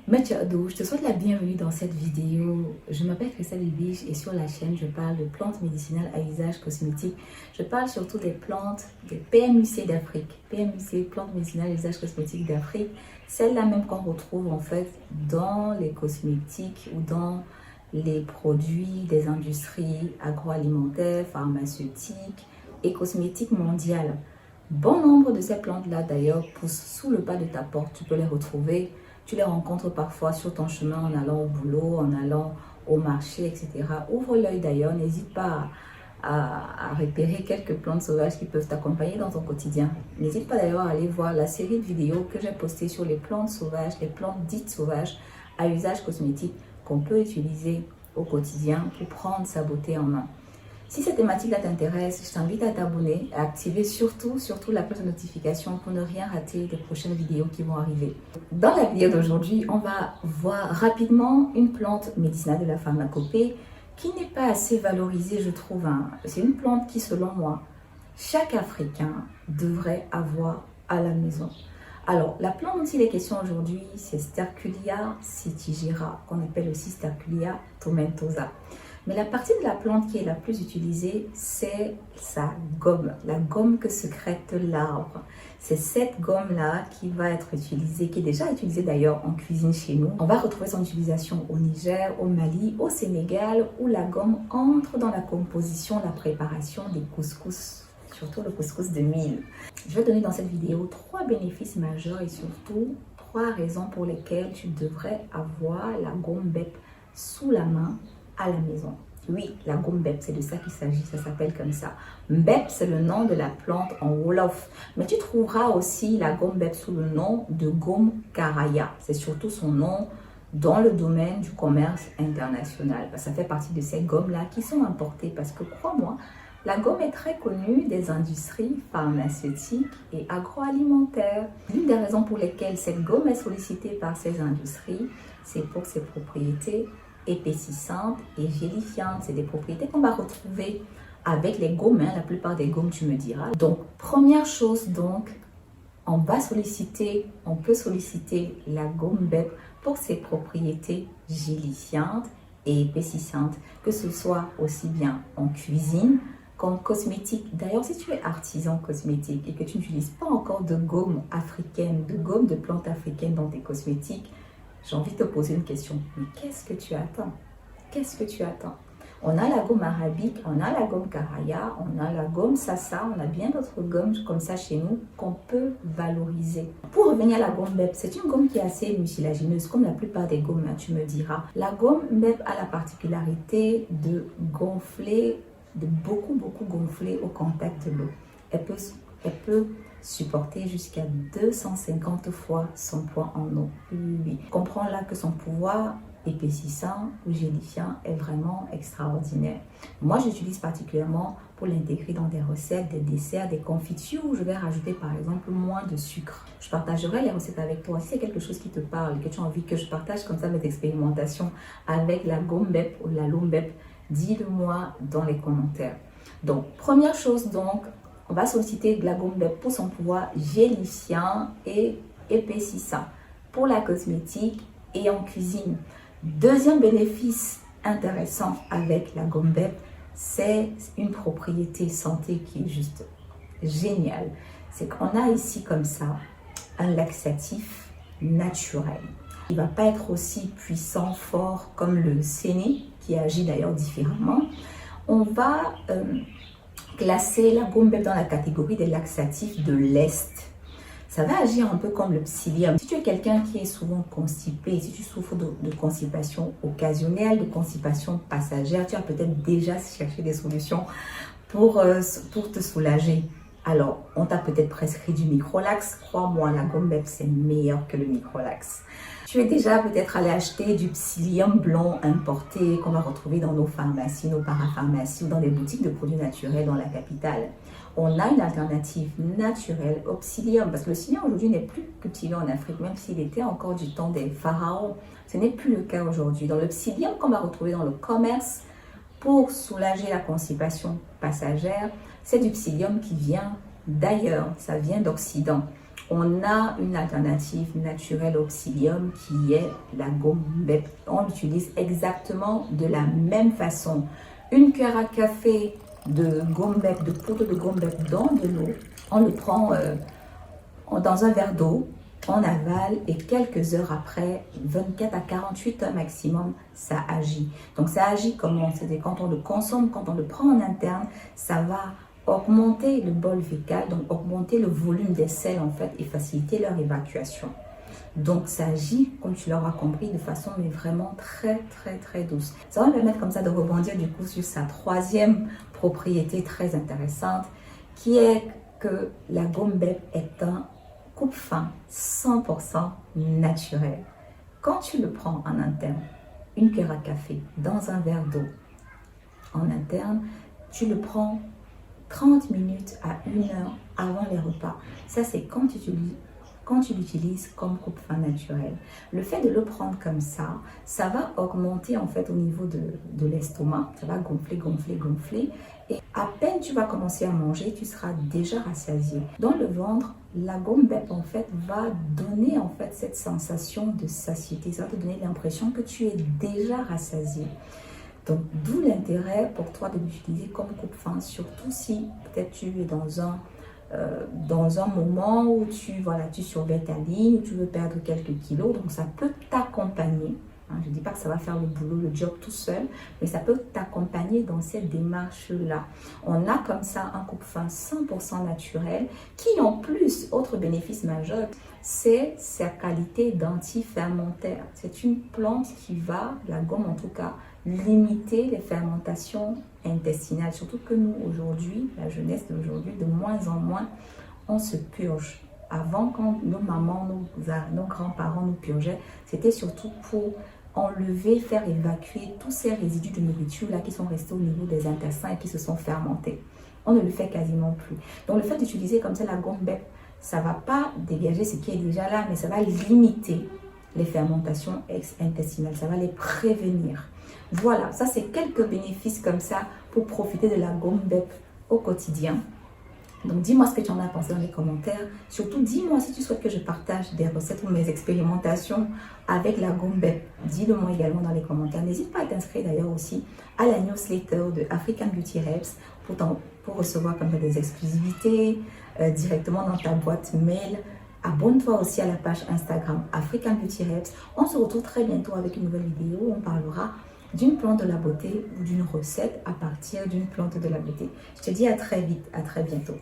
Metiadou, je te souhaite la bienvenue dans cette vidéo. Je m'appelle Christelle Ibiche et sur la chaîne, je parle de plantes médicinales à usage cosmétique. Je parle surtout des plantes, des PMUC d'Afrique. PMUC, plantes médicinales à usage cosmétique d'Afrique. Celles-là même qu'on retrouve en fait dans les cosmétiques ou dans les produits des industries agroalimentaires, pharmaceutiques et cosmétiques mondiales. Bon nombre de ces plantes-là d'ailleurs poussent sous le pas de ta porte. Tu peux les retrouver. Tu les rencontres parfois sur ton chemin en allant au boulot, en allant au marché, etc. Ouvre l'œil d'ailleurs, n'hésite pas à repérer quelques plantes sauvages qui peuvent t'accompagner dans ton quotidien. N'hésite pas d'ailleurs à aller voir la série de vidéos que j'ai postées sur les plantes sauvages, les plantes dites sauvages à usage cosmétique qu'on peut utiliser au quotidien pour prendre sa beauté en main. Si cette thématique-là t'intéresse, je t'invite à t'abonner, à activer surtout la cloche de notification pour ne rien rater des prochaines vidéos qui vont arriver. Dans la vidéo d'aujourd'hui, on va voir rapidement une plante médicinale de la pharmacopée qui n'est pas assez valorisée, je trouve. C'est une plante qui, selon moi, chaque Africain devrait avoir à la maison. Alors, la plante dont il est question aujourd'hui, c'est Sterculia sativifera, qu'on appelle aussi Sterculia tomentosa. Mais la partie de la plante qui est la plus utilisée, c'est sa gomme, la gomme que sécrète l'arbre. C'est cette gomme-là qui va être utilisée, qui est déjà utilisée d'ailleurs en cuisine chez nous. On va retrouver son utilisation au Niger, au Mali, au Sénégal, où la gomme entre dans la composition, la préparation des couscous, surtout le couscous de mil. Je vais donner dans cette vidéo 3 bénéfices majeurs et surtout 3 raisons pour lesquelles tu devrais avoir la gomme BEP sous la main à la maison. Oui, la gomme BEP, c'est de ça qu'il s'agit, ça s'appelle comme ça. BEP, c'est le nom de la plante en Wolof. Mais tu trouveras aussi la gomme BEP sous le nom de gomme Caraya. C'est surtout son nom dans le domaine du commerce international. Ça fait partie de ces gommes-là qui sont importées parce que, crois-moi, la gomme est très connue des industries pharmaceutiques et agroalimentaires. L'une des raisons pour lesquelles cette gomme est sollicitée par ces industries, c'est pour ses propriétés épaississantes et gélifiantes. C'est des propriétés qu'on va retrouver avec les gommes, la plupart des gommes, tu me diras. Donc, première chose, donc, on peut solliciter la gomme BEP pour ses propriétés gélifiantes et épaississantes, que ce soit aussi bien en cuisine qu'en cosmétique. D'ailleurs, si tu es artisan cosmétique et que tu n'utilises pas encore de gomme africaine, de gomme de plantes africaines dans tes cosmétiques, j'ai envie de te poser une question. Mais qu'est-ce que tu attends? Qu'est-ce que tu attends? On a la gomme arabique, on a la gomme caraya, on a la gomme sasa, on a bien d'autres gommes comme ça chez nous qu'on peut valoriser. Pour revenir à la gomme BEP, c'est une gomme qui est assez mucilagineuse, comme la plupart des gommes, tu me diras. La gomme BEP a la particularité de gonfler, de beaucoup gonfler au contact de l'eau. Elle peut supporter jusqu'à 250 fois son poids en eau. Oui. Comprends là que son pouvoir épaississant ou gélifiant est vraiment extraordinaire. Moi, j'utilise particulièrement pour l'intégrer dans des recettes, des desserts, des confitures où je vais rajouter par exemple moins de sucre. Je partagerai les recettes avec toi. Si c'est quelque chose qui te parle, que tu as envie que je partage comme ça mes expérimentations avec la gomme BEP ou la lomme BEP, dis-le-moi dans les commentaires. Donc, première chose donc, on va solliciter de la gomme BEP pour son pouvoir gélifiant et épaississant pour la cosmétique et en cuisine. Deuxième bénéfice intéressant avec la gomme BEP, c'est une propriété santé qui est juste géniale. C'est qu'on a ici comme ça un laxatif naturel. Il ne va pas être aussi puissant, fort comme le séné qui agit d'ailleurs différemment. On va classer la gomme BEP dans la catégorie des laxatifs de l'Est. Ça va agir un peu comme le psyllium. Si tu es quelqu'un qui est souvent constipé, si tu souffres de constipation occasionnelle, de constipation passagère, tu as peut-être déjà cherché des solutions pour te soulager. Alors, on t'a peut-être prescrit du microlax. Crois-moi, la gomme BEP, c'est meilleur que le microlax. Tu es déjà peut-être allé acheter du psyllium blanc importé qu'on va retrouver dans nos pharmacies, nos parapharmacies ou dans des boutiques de produits naturels dans la capitale. On a une alternative naturelle au psyllium parce que le psyllium aujourd'hui n'est plus cultivé en Afrique, même s'il était encore du temps des pharaons. Ce n'est plus le cas aujourd'hui. Dans le psyllium qu'on va retrouver dans le commerce pour soulager la constipation passagère, c'est du psyllium qui vient d'ailleurs, ça vient d'Occident. on a une alternative naturelle au psyllium qui est la gomme BEP. On l'utilise exactement de la même façon. Une cuillère à café de gomme BEP, de poudre de gomme BEP dans de l'eau. On le prend dans un verre d'eau, on avale et quelques heures après, 24 à 48 heures maximum, ça agit. Donc ça agit comment? C'est quand on le consomme, quand on le prend en interne, ça va augmenter le bol fécal, donc augmenter le volume des selles en fait et faciliter leur évacuation. Donc ça agit, comme tu l'auras compris, de façon mais vraiment très douce. Ça va me permettre comme ça de rebondir du coup sur sa troisième propriété très intéressante, qui est que la gomme BEP est un coupe-faim 100% naturel. Quand tu le prends en interne, une cuillère à café dans un verre d'eau en interne, tu le prends 30 minutes à 1 heure avant les repas. Ça, c'est quand tu l'utilises comme coupe-faim naturel. Le fait de le prendre comme ça va augmenter en fait au niveau de l'estomac. Ça va gonfler. Et à peine tu vas commencer à manger, tu seras déjà rassasié. Dans le ventre, la gomme BEP en fait va donner en fait cette sensation de satiété. Ça va te donner l'impression que tu es déjà rassasié. Donc, d'où l'intérêt pour toi de l'utiliser comme coupe-faim, surtout si peut-être tu es dans un moment où tu surveilles ta ligne, où tu veux perdre quelques kilos. Donc, ça peut t'accompagner. Je ne dis pas que ça va faire le boulot, le job tout seul, mais ça peut t'accompagner dans cette démarche-là. On a comme ça un coupe-faim 100% naturel qui, en plus, autre bénéfice majeur, c'est sa qualité d'anti-fermentaire. C'est une plante qui va, la gomme en tout cas, limiter les fermentations intestinales. Surtout que nous, aujourd'hui, la jeunesse d'aujourd'hui, de moins en moins, on se purge. Avant, quand nos mamans, nos grands-parents nous purgeaient, c'était surtout pour enlever, faire évacuer tous ces résidus de nourriture là qui sont restés au niveau des intestins et qui se sont fermentés. On ne le fait quasiment plus. Donc le fait d'utiliser comme ça la gomme BEP, ça ne va pas dégager ce qui est déjà là, mais ça va limiter les fermentations intestinales, ça va les prévenir. Voilà, ça c'est quelques bénéfices comme ça pour profiter de la gomme BEP au quotidien. Donc dis-moi ce que tu en as pensé dans les commentaires. Surtout dis-moi si tu souhaites que je partage des recettes ou mes expérimentations avec la gomme BEP. Dis-le-moi également dans les commentaires. N'hésite pas à t'inscrire d'ailleurs aussi à la newsletter de African Beauty Herbs pour recevoir comme ça des exclusivités directement dans ta boîte mail. Abonne-toi aussi à la page Instagram African Beauty Herbs. On se retrouve très bientôt avec une nouvelle vidéo où on parlera d'une plante de la beauté ou d'une recette à partir d'une plante de la beauté. Je te dis à très vite, à très bientôt.